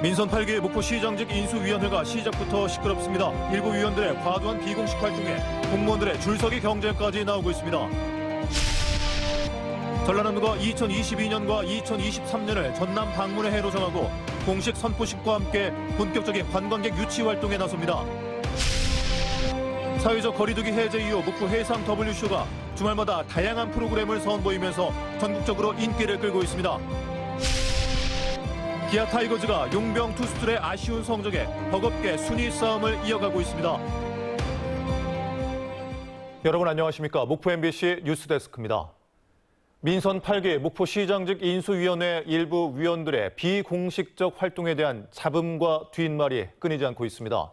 민선 8기 목포시장직 인수위원회가 시작부터 시끄럽습니다. 일부 위원들의 과도한 비공식 활동에 공무원들의 줄서기 경쟁까지 나오고 있습니다. 전라남도가 2022년과 2023년을 전남 방문의 해로 정하고 공식 선포식과 함께 본격적인 관광객 유치 활동에 나섭니다. 사회적 거리두기 해제 이후 목포 해상 W쇼가 주말마다 다양한 프로그램을 선보이면서 전국적으로 인기를 끌고 있습니다. 기아 타이거즈가 용병 투수들의 아쉬운 성적에 버겁게 순위 싸움을 이어가고 있습니다. 여러분 안녕하십니까? 목포 MBC 뉴스데스크입니다. 민선 8기 목포시장직 인수위원회 일부 위원들의 비공식적 활동에 대한 잡음과 뒷말이 끊이지 않고 있습니다.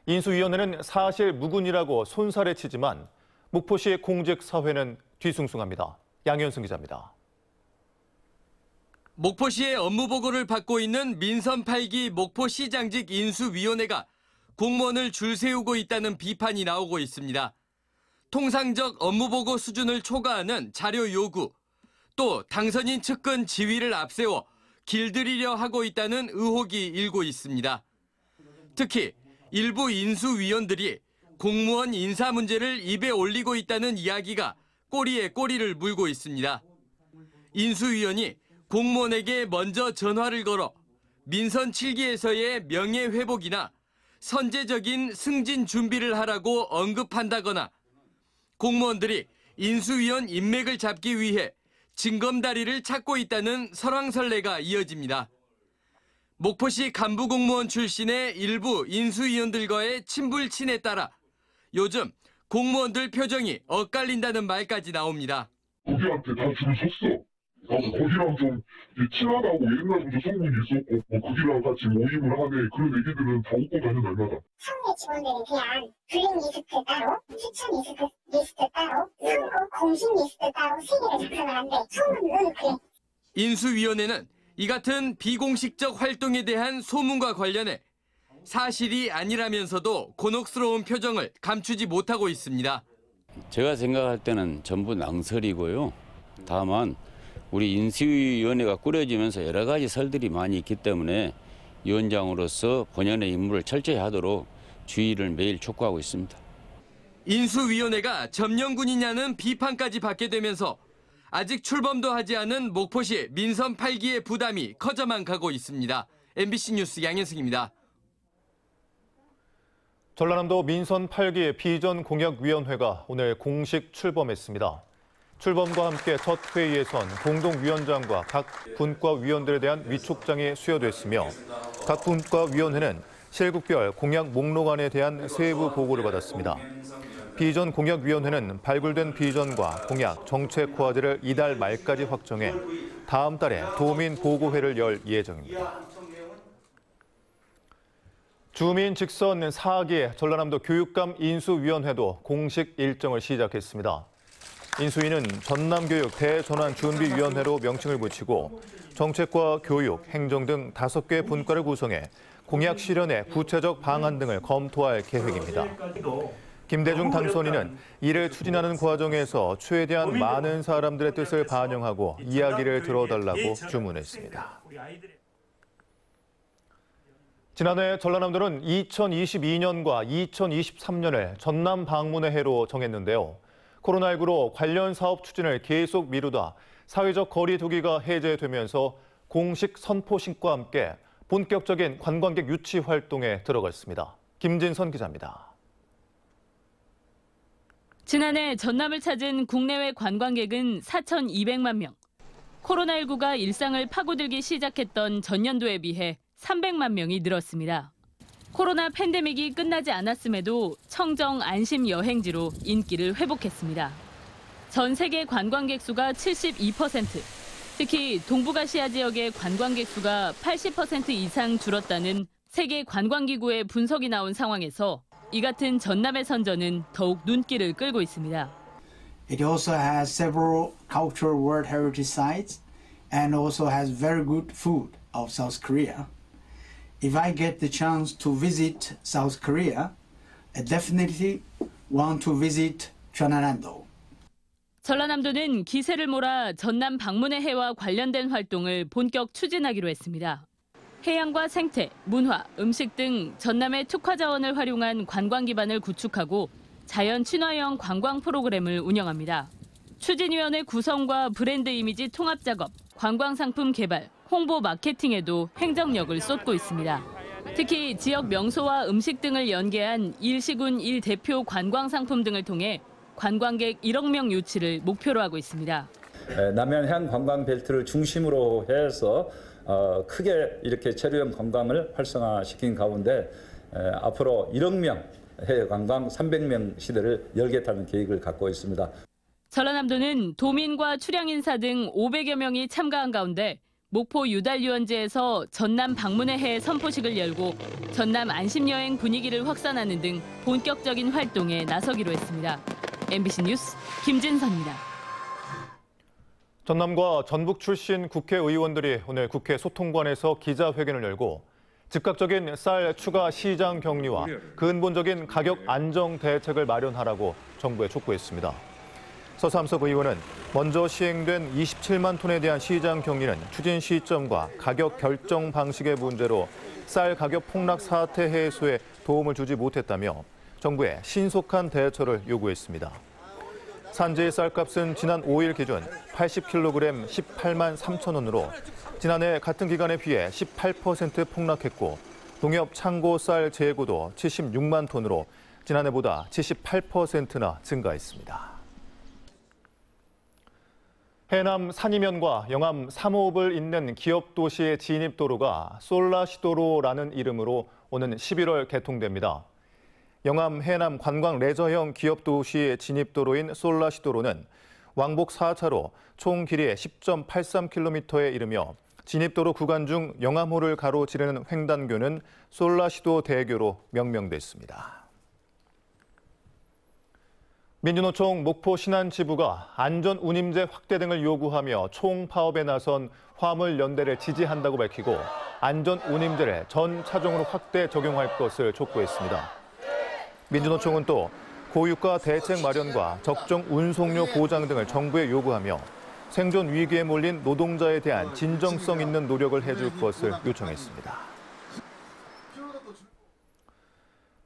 인수위원회는 사실 무근이라고 손살에 치지만 목포시 공직사회는 뒤숭숭합니다. 양현승 기자입니다. 목포시의 업무 보고를 받고 있는 민선 8기 목포시장직 인수위원회가 공무원을 줄 세우고 있다는 비판이 나오고 있습니다. 통상적 업무 보고 수준을 초과하는 자료 요구, 또 당선인 측근 지위를 앞세워 길들이려 하고 있다는 의혹이 일고 있습니다. 특히 일부 인수위원들이 공무원 인사 문제를 입에 올리고 있다는 이야기가 꼬리에 꼬리를 물고 있습니다. 인수위원이 공무원에게 먼저 전화를 걸어 민선 7기에서의 명예회복이나 선제적인 승진 준비를 하라고 언급한다거나 공무원들이 인수위원 인맥을 잡기 위해 징검다리를 찾고 있다는 설왕설래가 이어집니다. 목포시 간부공무원 출신의 일부 인수위원들과의 친불친에 따라 요즘 공무원들 표정이 엇갈린다는 말까지 나옵니다. 거기한테 다 줄을 섰어. 거기랑 좀 친하다고 옛날부터 소문이 있었고 거기랑 같이 모임을 하네 그런 얘기들은 다 웃고 다녀 날마다. 상대 직원들은 그냥 블랙리스트 따로, 추천 리스트 따로, 선거 공식 리스트 따로 세 개를 작성을 한대. 소문은 그래. 인수위원회는 이 같은 비공식적 활동에 대한 소문과 관련해 사실이 아니라면서도 곤혹스러운 표정을 감추지 못하고 있습니다. 제가 생각할 때는 전부 낭설이고요. 다만 우리 인수위원회가 꾸려지면서 여러 가지 설들이 많이 있기 때문에 위원장으로서 본연의 임무를 철저히 하도록 주의를 매일 촉구하고 있습니다. 인수위원회가 점령군이냐는 비판까지 받게 되면서 아직 출범도 하지 않은 목포시 민선 8기의 부담이 커져만 가고 있습니다. MBC 뉴스 양현승입니다. 전라남도 민선 8기 비전공약위원회가 오늘 공식 출범했습니다. 출범과 함께 첫 회의에선 공동위원장과 각 분과위원들에 대한 위촉장이 수여됐으며 각 분과위원회는 실국별 공약 목록안에 대한 세부 보고를 받았습니다. 비전공약위원회는 발굴된 비전과 공약, 정책화제를 이달 말까지 확정해 다음 달에 도민 보고회를 열 예정입니다. 주민 직선 4기 전라남도 교육감 인수위원회도 공식 일정을 시작했습니다. 인수위는 전남교육 대전환준비위원회로 명칭을 붙이고 정책과 교육, 행정 등 5개 분과를 구성해 공약 실현의 구체적 방안 등을 검토할 계획입니다. 김대중 당선인은 이를 추진하는 과정에서 최대한 많은 사람들의 뜻을 반영하고 이야기를 들어달라고 주문했습니다. 지난해 전라남도는 2022년과 2023년을 전남 방문의 해로 정했는데요. 코로나19로 관련 사업 추진을 계속 미루다 사회적 거리 두기가 해제되면서 공식 선포식과 함께 본격적인 관광객 유치 활동에 들어갔습니다. 김진선 기자입니다. 지난해 전남을 찾은 국내외 관광객은 4,200만 명. 코로나19가 일상을 파고들기 시작했던 전년도에 비해 300만 명이 늘었습니다. 코로나 팬데믹이 끝나지 않았음에도 청정 안심 여행지로 인기를 회복했습니다. 전 세계 관광객 수가 72%, 특히 동북아시아 지역의 관광객 수가 80% 이상 줄었다는 세계 관광기구의 분석이 나온 상황에서 이 같은 전남의 선전은 더욱 눈길을 끌고 있습니다. It also has several cultural World Heritage sites and also has very good food of South Korea. If I get the chance to visit South Korea, I definitely want to visit 전라남도. 전라남도는 기세를 몰아 전남 방문의 해와 관련된 활동을 본격 추진하기로 했습니다. 해양과 생태, 문화, 음식 등 전남의 특화 자원을 활용한 관광 기반을 구축하고 자연 친화형 관광 프로그램을 운영합니다. 추진위원회 구성과 브랜드 이미지 통합 작업, 관광 상품 개발, 홍보 마케팅에도 행정력을 쏟고 있습니다. 특히 지역 명소와 음식 등을 연계한 일시군 1대표 관광 상품 등을 통해 관광객 1억 명 유치를 목표로 하고 있습니다. 남해안 해안 관광 벨트를 중심으로 해서 크게 이렇게 체류형 관광을 활성화시킨 가운데 앞으로 1억 명 해외 관광 300명 시대를 열겠다는 계획을 갖고 있습니다. 전라남도는 도민과 출향 인사 등 500여 명이 참가한 가운데 목포 유달유원지에서 전남 방문의 해 선포식을 열고 전남 안심여행 분위기를 확산하는 등 본격적인 활동에 나서기로 했습니다. MBC 뉴스 김진선입니다. 전남과 전북 출신 국회의원들이 오늘 국회 소통관에서 기자회견을 열고 즉각적인 쌀 추가 시장 격리와 근본적인 가격 안정 대책을 마련하라고 정부에 촉구했습니다. 서삼석 의원은 먼저 시행된 27만 톤에 대한 시장 격리는 추진 시점과 가격 결정 방식의 문제로 쌀 가격 폭락 사태 해소에 도움을 주지 못했다며 정부에 신속한 대처를 요구했습니다. 산지 쌀값은 지난 5일 기준 80kg 18만 3천 원으로 지난해 같은 기간에 비해 18% 폭락했고 농협 창고 쌀 재고도 76만 톤으로 지난해보다 78%나 증가했습니다. 해남 산이면과 영암 3호읍을 잇는 기업도시의 진입도로가 솔라시도로라는 이름으로 오는 11월 개통됩니다. 영암 해남 관광 레저형 기업도시의 진입도로인 솔라시도로는 왕복 4차로 총 길이 10.83km에 이르며 진입도로 구간 중 영암호를 가로지르는 횡단교는 솔라시도 대교로 명명됐습니다. 민주노총 목포 신안지부가 안전운임제 확대 등을 요구하며 총파업에 나선 화물연대를 지지한다고 밝히고 안전운임제를 전 차종으로 확대 적용할 것을 촉구했습니다. 민주노총은 또 고유가 대책 마련과 적정 운송료 보장 등을 정부에 요구하며 생존 위기에 몰린 노동자에 대한 진정성 있는 노력을 해줄 것을 요청했습니다.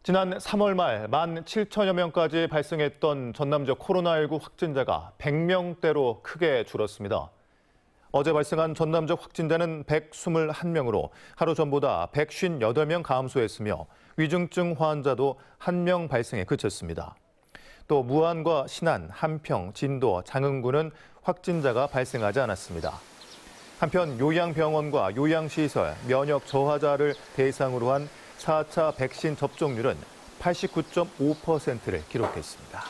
지난 3월 말 17,000여 명까지 발생했던 전남 지역 코로나19 확진자가 100명대로 크게 줄었습니다. 어제 발생한 전남 지역 확진자는 121명으로 하루 전보다 158명 감소했으며 위중증 환자도 1명 발생에 그쳤습니다. 또 무안과 신안, 한평, 진도, 장흥군은 확진자가 발생하지 않았습니다. 한편 요양병원과 요양시설, 면역 저하자를 대상으로 한 4차 백신 접종률은 89.5%를 기록했습니다.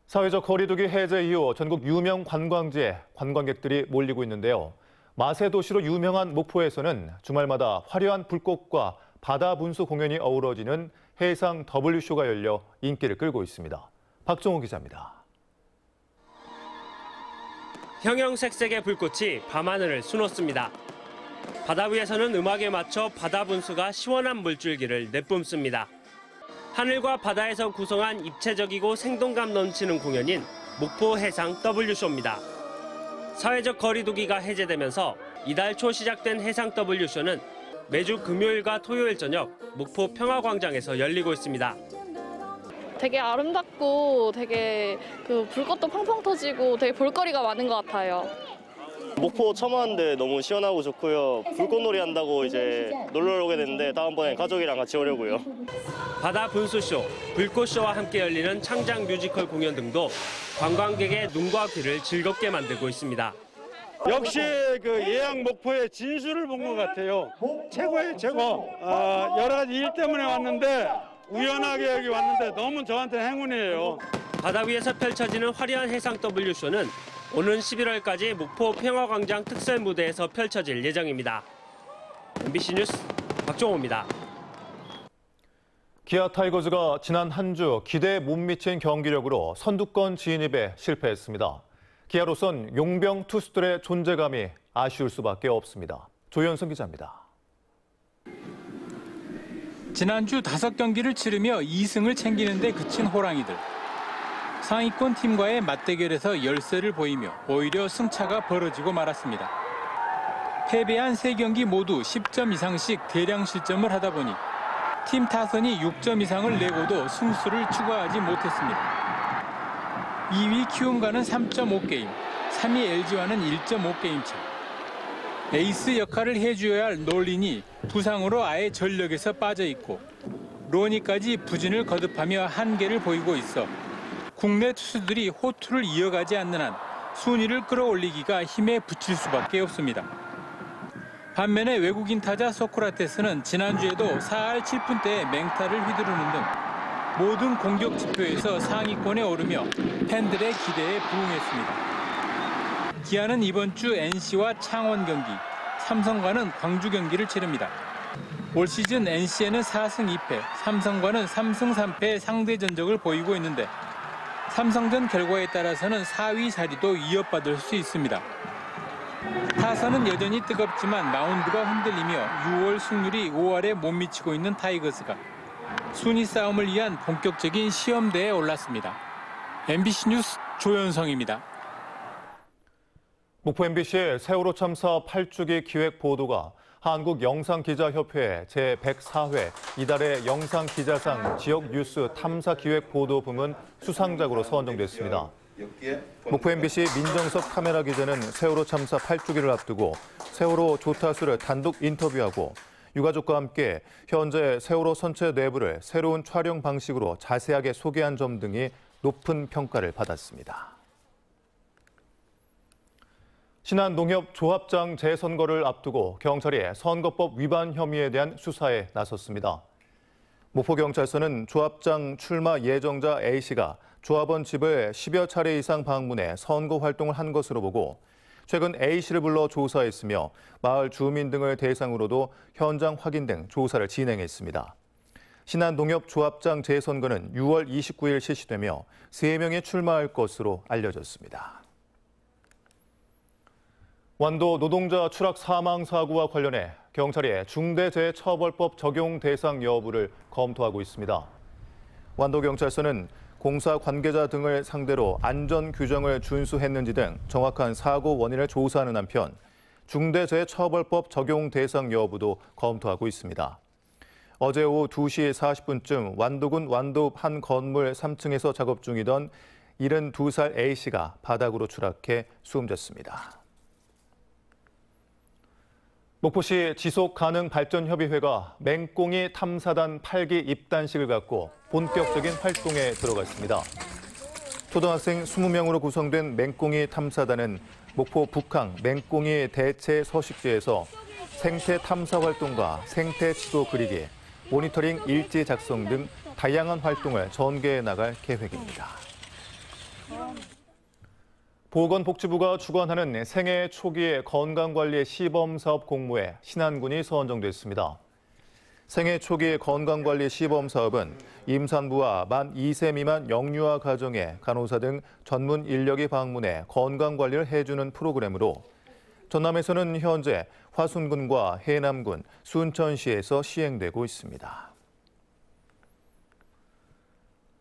사회적 거리두기 해제 이후 전국 유명 관광지에 관광객들이 몰리고 있는데요. 마세 도시로 유명한 목포에서는 주말마다 화려한 불꽃과 바다 분수 공연이 어우러지는 해상 W쇼가 열려 인기를 끌고 있습니다. 박정호 기자입니다. 형형색색의 불꽃이 밤하늘을 수놓습니다. 바다 위에서는 음악에 맞춰 바다 분수가 시원한 물줄기를 내뿜습니다. 하늘과 바다에서 구성한 입체적이고 생동감 넘치는 공연인 목포 해상 W쇼입니다. 사회적 거리두기가 해제되면서 이달 초 시작된 해상 W쇼는 매주 금요일과 토요일 저녁 목포 평화광장에서 열리고 있습니다. 되게 아름답고 되게 불꽃도 펑펑 터지고 되게 볼거리가 많은 것 같아요. 목포 처음 왔는데 너무 시원하고 좋고요. 불꽃놀이 한다고 이제 놀러 오게 됐는데 다음번엔 가족이랑 같이 오려고요. 바다 분수쇼, 불꽃쇼와 함께 열리는 창작 뮤지컬 공연 등도 관광객의 눈과 귀를 즐겁게 만들고 있습니다. 역시 그 예양 목포의 진수를 본 것 같아요. 최고예요, 최고. 여러 가지 일 때문에 왔는데 우연하게 여기 왔는데 너무 저한테 행운이에요. 바다 위에서 펼쳐지는 화려한 해상 W쇼는 오는 11월까지 목포 평화광장 특설 무대에서 펼쳐질 예정입니다. MBC 뉴스 박종호입니다. 기아 타이거즈가 지난 한 주 기대에 못 미친 경기력으로 선두권 진입에 실패했습니다. 기아로선 용병 투수들의 존재감이 아쉬울 수밖에 없습니다. 조현성 기자입니다. 지난주 5경기를 치르며 2승을 챙기는 데 그친 호랑이들. 상위권 팀과의 맞대결에서 열세를 보이며 오히려 승차가 벌어지고 말았습니다. 패배한 3경기 모두 10점 이상씩 대량 실점을 하다 보니 팀 타선이 6점 이상을 내고도 승수를 추가하지 못했습니다. 2위 키움과는 3.5게임, 3위 LG와는 1.5게임 차. 에이스 역할을 해줘야 할 놀린이 부상으로 아예 전력에서 빠져있고 로니까지 부진을 거듭하며 한계를 보이고 있어 국내 투수들이 호투를 이어가지 않는 한 순위를 끌어올리기가 힘에 부칠 수밖에 없습니다. 반면에 외국인 타자 소크라테스는 지난주에도 4할 7푼대의 맹타를 휘두르는 등 모든 공격 지표에서 상위권에 오르며 팬들의 기대에 부응했습니다. 기아는 이번 주 NC와 창원 경기, 삼성과는 광주 경기를 치릅니다. 올 시즌 NC에는 4승 2패, 삼성과는 3승 3패의 상대 전적을 보이고 있는데 삼성전 결과에 따라서는 4위 자리도 위협받을 수 있습니다. 타선은 여전히 뜨겁지만 마운드가 흔들리며 6월 승률이 5할에 못 미치고 있는 타이거스가 순위 싸움을 위한 본격적인 시험대에 올랐습니다. MBC 뉴스 조현성입니다. 목포 MBC의 세월호 참사 8주기 기획 보도가 한국영상기자협회 제104회 이달의 영상기자상 지역뉴스 탐사기획보도 부문 수상작으로 선정됐습니다. 목포 MBC 민정섭 카메라 기자는 세월호 참사 8주기를 앞두고 세월호 조타수를 단독 인터뷰하고 유가족과 함께 현재 세월호 선체 내부를 새로운 촬영 방식으로 자세하게 소개한 점 등이 높은 평가를 받았습니다. 신한농협조합장 재선거를 앞두고 경찰이 선거법 위반 혐의에 대한 수사에 나섰습니다. 목포경찰서는 조합장 출마 예정자 A씨가 조합원 집을 10여 차례 이상 방문해 선거 활동을 한 것으로 보고 최근 A씨를 불러 조사했으며 마을 주민 등을 대상으로도 현장 확인 등 조사를 진행했습니다. 신한농협조합장 재선거는 6월 29일 실시되며 3명이 출마할 것으로 알려졌습니다. 완도 노동자 추락 사망 사고와 관련해 경찰이 중대재해처벌법 적용 대상 여부를 검토하고 있습니다. 완도경찰서는 공사 관계자 등을 상대로 안전 규정을 준수했는지 등 정확한 사고 원인을 조사하는 한편 중대재해처벌법 적용 대상 여부도 검토하고 있습니다. 어제 오후 2시 40분쯤 완도군 완도읍 한 건물 3층에서 작업 중이던 72살 A씨가 바닥으로 추락해 숨졌습니다. 목포시 지속가능발전협의회가 맹꽁이 탐사단 8기 입단식을 갖고 본격적인 활동에 들어갔습니다. 초등학생 20명으로 구성된 맹꽁이 탐사단은 목포 북항 맹꽁이 대체 서식지에서 생태 탐사 활동과 생태 지도 그리기, 모니터링 일지 작성 등 다양한 활동을 전개해 나갈 계획입니다. 보건복지부가 주관하는 생애 초기의 건강관리 시범사업 공모에 신안군이 선정됐습니다. 생애 초기 건강관리 시범사업은 임산부와 만 2세 미만 영유아 가정의 간호사 등 전문 인력이 방문해 건강관리를 해주는 프로그램으로 전남에서는 현재 화순군과 해남군, 순천시에서 시행되고 있습니다.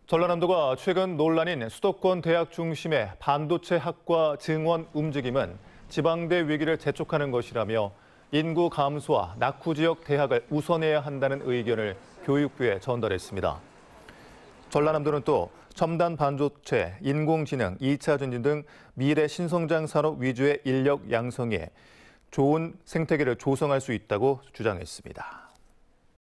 전라남도가 최근 논란인 수도권 대학 중심의 반도체 학과 증원 움직임은 지방대 위기를 재촉하는 것이라며 인구 감소와 낙후 지역 대학을 우선해야 한다는 의견을 교육부에 전달했습니다. 전라남도는 또 첨단 반도체, 인공지능, 2차 전지 등 미래 신성장 산업 위주의 인력 양성에 좋은 생태계를 조성할 수 있다고 주장했습니다.